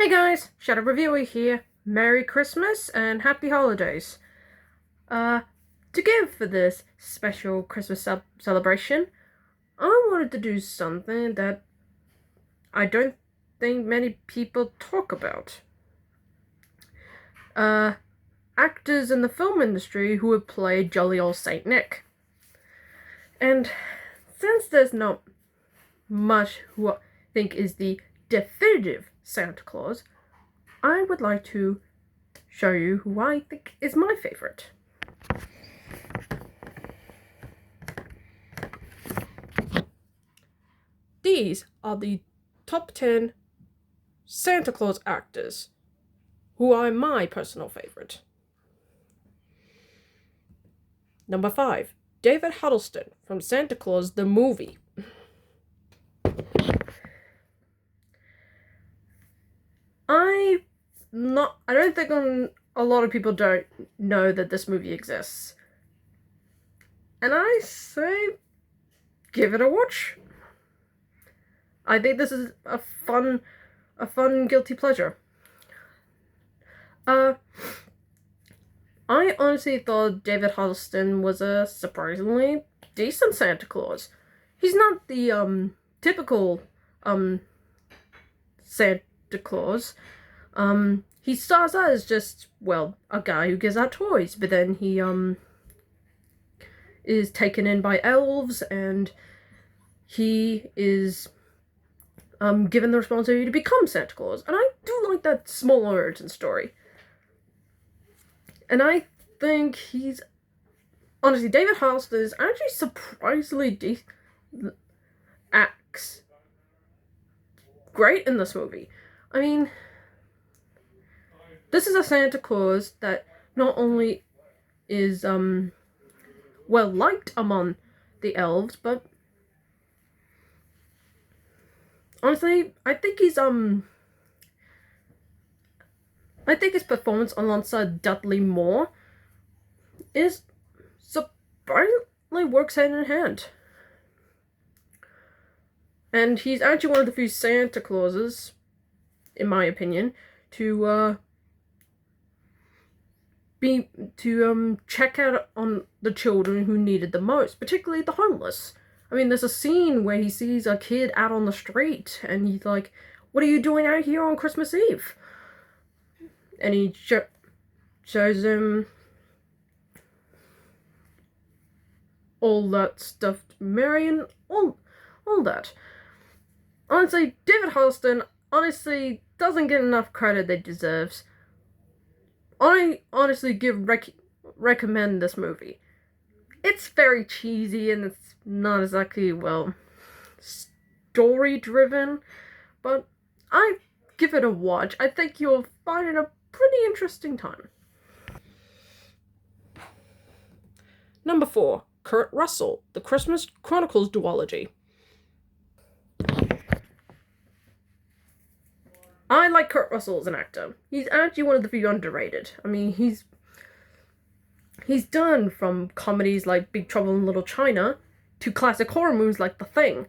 Hey guys, Shadow Reviewer here. Merry Christmas and Happy Holidays. To give for this special Christmas celebration, I wanted to do something that I don't think many people talk about. Actors in the film industry who have played jolly old Saint Nick. And since there's not much who I think is the definitive Santa Claus, I would like to show you who I think is my favorite. These are the top 10 Santa Claus actors who are my personal favorite. Number 5, David Huddleston from Santa Claus the Movie. I don't think a lot of people don't know that this movie exists. And I say, give it a watch. I think this is a fun guilty pleasure. I honestly thought David Huddleston was a surprisingly decent Santa Claus. He's not the typical Santa Claus. He starts out as just, well, a guy who gives out toys, but then he is taken in by elves, and he is given the responsibility to become Santa Claus. And I do like that small origin story. And I think honestly, David Huddleston is actually surprisingly acts great in this movie. I mean, this is a Santa Claus that not only is well liked among the elves, but honestly, I think his performance alongside Dudley Moore is surprisingly works hand in hand. And he's actually one of the few Santa Clauses, in my opinion, to check out on the children who needed the most, particularly the homeless. I mean, there's a scene where he sees a kid out on the street, and he's like, "What are you doing out here on Christmas Eve?" And he shows him all that stuff, Marion, all that. Honestly, David Huddleston honestly doesn't get enough credit that he deserves. I honestly recommend this movie. It's very cheesy and it's not exactly, well, story driven, but I give it a watch. I think you'll find it a pretty interesting time. Number 4, Kurt Russell, The Christmas Chronicles duology. I like Kurt Russell as an actor. He's actually one of the few underrated. I mean, he's done from comedies like Big Trouble in Little China to classic horror movies like The Thing.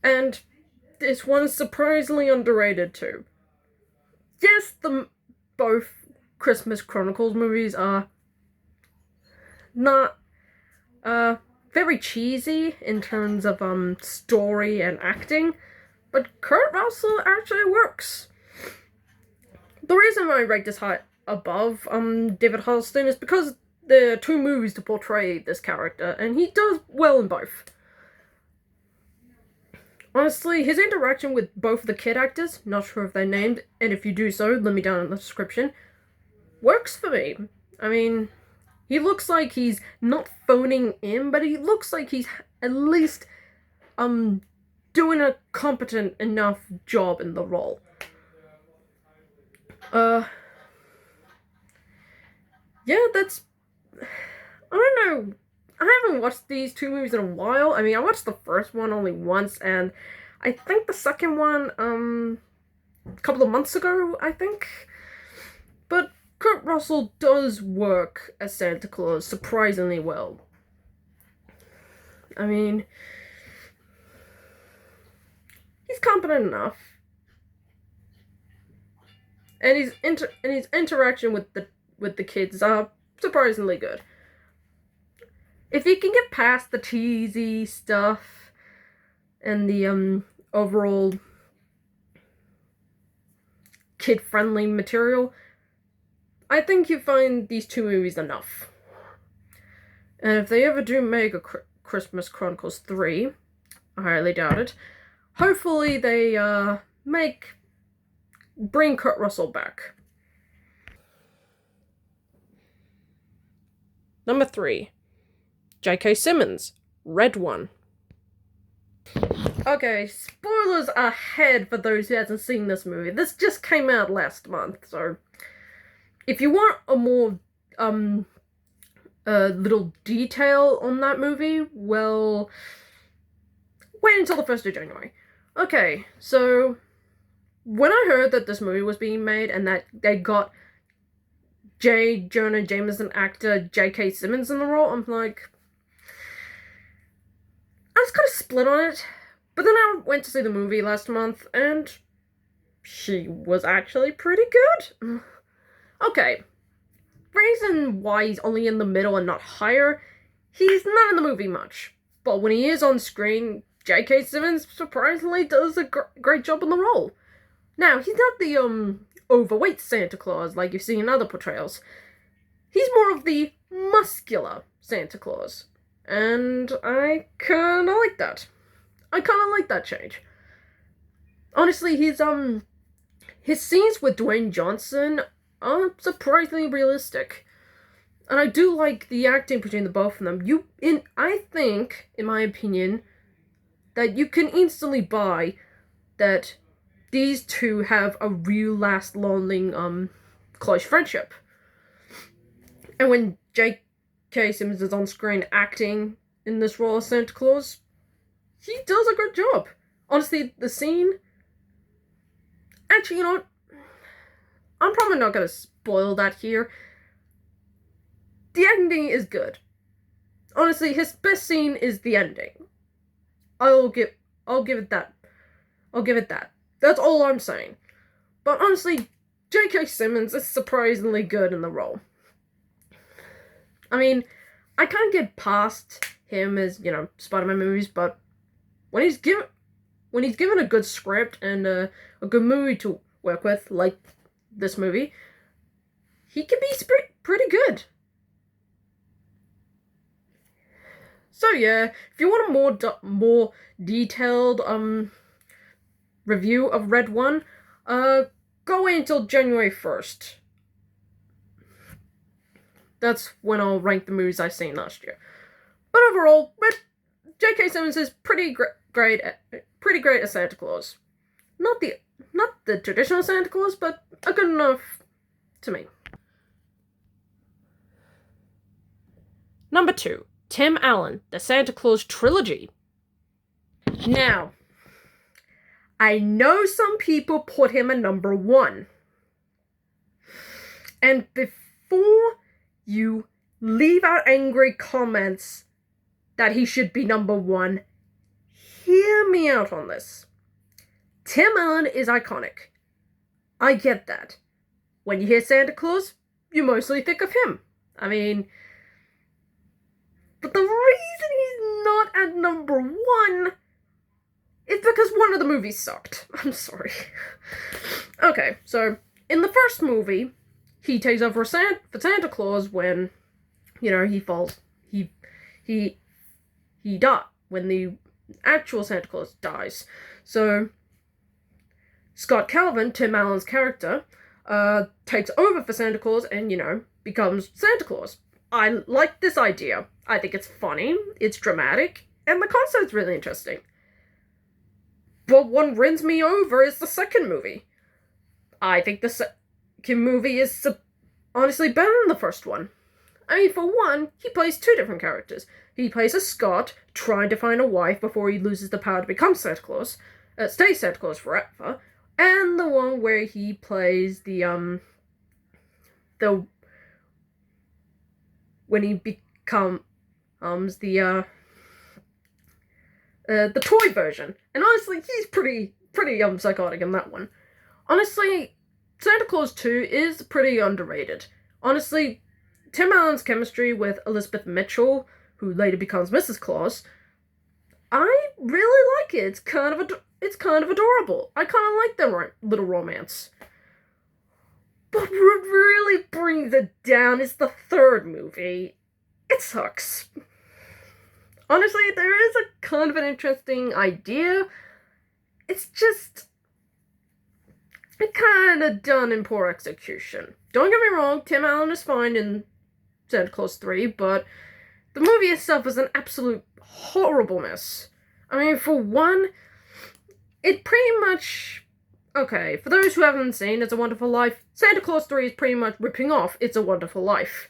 And this one's surprisingly underrated too. Yes, both Christmas Chronicles movies are not very cheesy in terms of story and acting, but Kurt Russell actually works. The reason I rate this high above David Huddleston is because there are 2 movies to portray this character, and he does well in both. Honestly, his interaction with both the kid actors, not sure if they're named, and if you do so, let me down in the description, works for me. I mean, he looks like he's not phoning in, but he looks like he's at least doing a competent enough job in the role. Yeah, that's, I don't know, I haven't watched these 2 movies in a while. I mean, I watched the first one only once, and I think the second one, a couple of months ago, I think. But Kurt Russell does work as Santa Claus surprisingly well. I mean, he's competent enough. and his interaction with the kids are surprisingly good. If you can get past the cheesy stuff and the overall kid-friendly material, I think you find these two movies enough. And if they ever do make a Christmas Chronicles 3, I highly doubt it, hopefully they bring Kurt Russell back. Number 3. J.K. Simmons, Red One. Okay, spoilers ahead for those who hasn't seen this movie. This just came out last month, so if you want a more little detail on that movie, well, wait until the 1st of January. Okay, so when I heard that this movie was being made and that they got J. Jonah Jameson actor J.K. Simmons in the role, I'm like, I was kind of split on it. But then I went to see the movie last month, and she was actually pretty good. Okay, reason why he's only in the middle and not higher, he's not in the movie much. But when he is on screen, J.K. Simmons surprisingly does a great job in the role. Now, he's not the overweight Santa Claus like you've seen in other portrayals. He's more of the muscular Santa Claus. And I kinda like that. I kinda like that change. Honestly, his scenes with Dwayne Johnson are surprisingly realistic. And I do like the acting between the both of them. I think, in my opinion, that you can instantly buy that these two have a real lasting, close friendship. And when J.K. Simmons is on screen acting in this role as Santa Claus, he does a good job. Honestly, the scene... Actually, you know what? I'm probably not going to spoil that here. The ending is good. Honestly, his best scene is the ending. I'll give it that. I'll give it that. That's all I'm saying. But honestly, J.K. Simmons is surprisingly good in the role. I mean, I can't get past him as, Spider-Man movies, but when he's given a good script and a good movie to work with, like this movie, he can be pretty good. So yeah, if you want a more detailed review of Red One, go wait until January 1st. That's when I'll rank the movies I've seen last year. But overall, J.K. Simmons is pretty great as Santa Claus. Not the traditional Santa Claus, but a good enough to me. Number 2, Tim Allen, The Santa Claus Trilogy. Now, I know some people put him at number 1. And before you leave out angry comments that he should be number 1, hear me out on this. Tim Allen is iconic. I get that. When you hear Santa Claus, you mostly think of him. I mean, but the reason he's not at number 1 is because one of the movies sucked. I'm sorry. Okay, so in the first movie, he takes over for Santa Claus when, he falls. He died when the actual Santa Claus dies. So Scott Calvin, Tim Allen's character, takes over for Santa Claus and, becomes Santa Claus. I like this idea. I think it's funny, it's dramatic, and the concept's really interesting. But what wins me over is the second movie. I think the second movie is honestly better than the first one. I mean, for one, he plays 2 different characters. He plays a Scot trying to find a wife before he loses the power to become Santa Claus, stay Santa Claus forever, and the one where he plays when he becomes the toy version. And honestly, he's pretty psychotic in that one. Honestly, Santa Claus 2 is pretty underrated. Honestly, Tim Allen's chemistry with Elizabeth Mitchell, who later becomes Mrs. Claus, I really like it. It's kind of adorable. I kind of like their little romance. But what really brings it down is the third movie. It sucks. Honestly, there is a kind of an interesting idea. It's just kind of done in poor execution. Don't get me wrong, Tim Allen is fine in Santa Claus 3, but the movie itself is an absolute horrible mess. I mean, for one, it pretty much... Okay, for those who haven't seen It's a Wonderful Life, Santa Claus 3 is pretty much ripping off It's a Wonderful Life.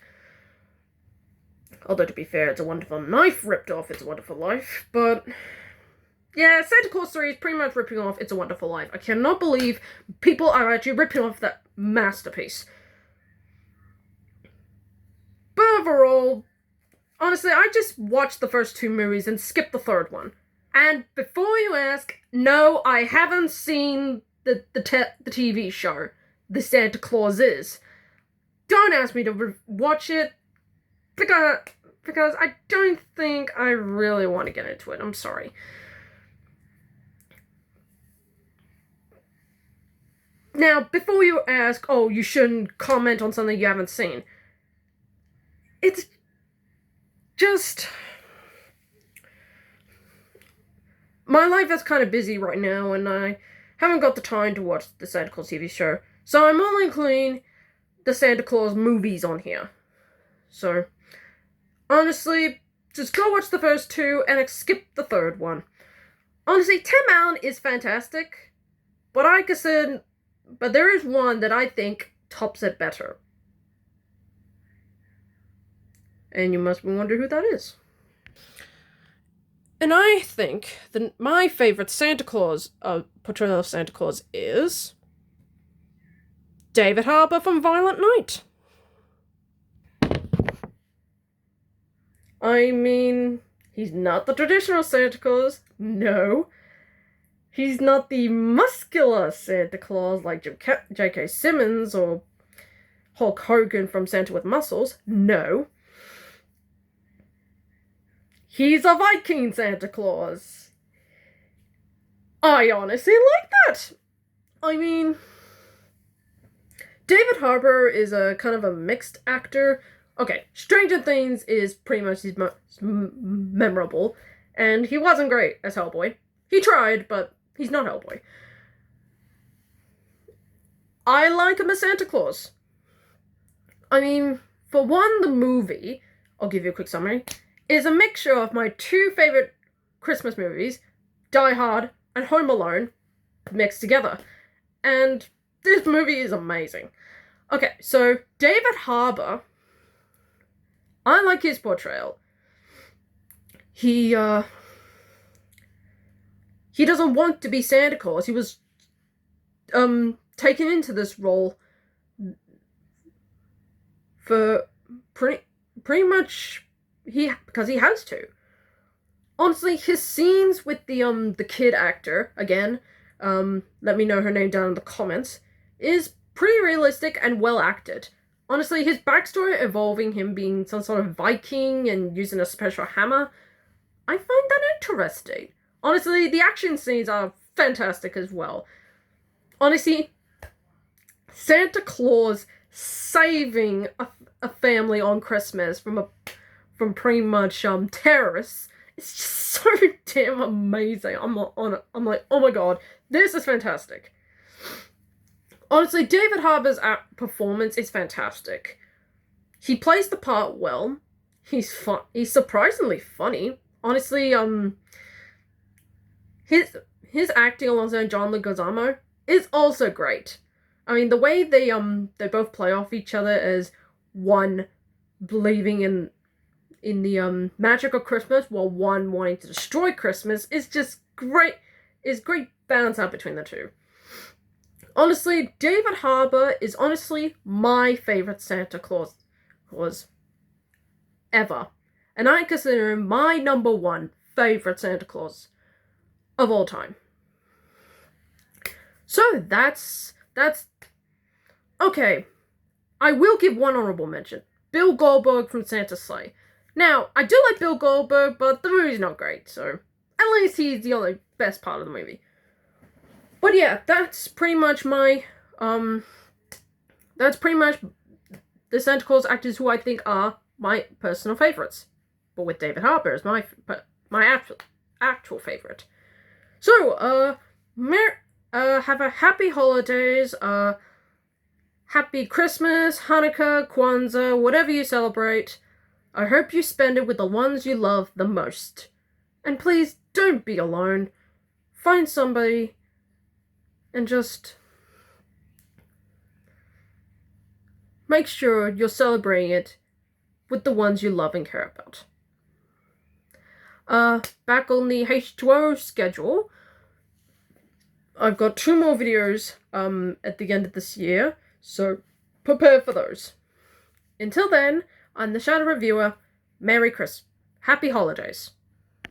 Although, to be fair, It's a Wonderful Knife ripped off It's a Wonderful Life, but... Yeah, Santa Claus 3 is pretty much ripping off It's a Wonderful Life. I cannot believe people are actually ripping off that masterpiece. But overall, honestly, I just watched the first two movies and skipped the third one. And before you ask, no, I haven't seen the TV show, The Santa Claus Is. Don't ask me to watch it, because I don't think I really want to get into it. I'm sorry. Now, before you ask, oh, you shouldn't comment on something you haven't seen. It's just... My life is kind of busy right now, and I haven't got the time to watch the Santa Claus TV show. So I'm only including the Santa Claus movies on here. So, honestly, just go watch the first two and skip the third one. Honestly, Tim Allen is fantastic, but but there is one that I think tops it better. And you must wonder who that is. And I think that my favorite Santa Claus portrayal of Santa Claus is David Harbour from Violent Night. I mean, he's not the traditional Santa Claus, no. He's not the muscular Santa Claus like J.K. Simmons or Hulk Hogan from Santa with Muscles, no. He's a Viking Santa Claus. I honestly like that. I mean, David Harbour is a kind of a mixed actor. Okay, Stranger Things is pretty much his most memorable, and he wasn't great as Hellboy. He tried, but he's not Hellboy. I like him as Santa Claus. I mean, for one, the movie, I'll give you a quick summary, is a mixture of my two favorite Christmas movies, Die Hard and Home Alone, mixed together. And this movie is amazing. Okay, so David Harbour, I like his portrayal. He doesn't want to be Santa Claus. He was taken into this role for pretty much because he has to. Honestly, his scenes with the kid actor, again, let me know her name down in the comments, is pretty realistic and well acted. Honestly, his backstory involving him being some sort of Viking and using a special hammer, I find that interesting. Honestly, the action scenes are fantastic as well. Honestly, Santa Claus saving a family on Christmas from pretty much terrorists, it's just so damn amazing. I'm like, oh my god, this is fantastic. Honestly, David Harbour's performance is fantastic. He plays the part well. He's surprisingly funny. Honestly, his acting alongside John Leguizamo is also great. I mean, the way they both play off each other as one believing in the magic of Christmas while one wanting to destroy Christmas is just great. Is great balance out between the two. Honestly, David Harbour is honestly my favorite Santa Claus ever. And I consider him my number one favorite Santa Claus of all time. So that's Okay, I will give one honorable mention. Bill Goldberg from Santa's Sleigh. Now, I do like Bill Goldberg, but the movie's not great, so at least he's the only best part of the movie. But yeah, that's pretty much the Santa Claus actors who I think are my personal favorites. But with David Harbour as my actual favorite. So, have a happy holidays, happy Christmas, Hanukkah, Kwanzaa, whatever you celebrate. I hope you spend it with the ones you love the most. And please don't be alone. Find somebody and just make sure you're celebrating it with the ones you love and care about. Back on the H2O schedule, I've got 2 more videos at the end of this year, so prepare for those. Until then, I'm the Shadow Reviewer. Merry Christmas. Happy holidays.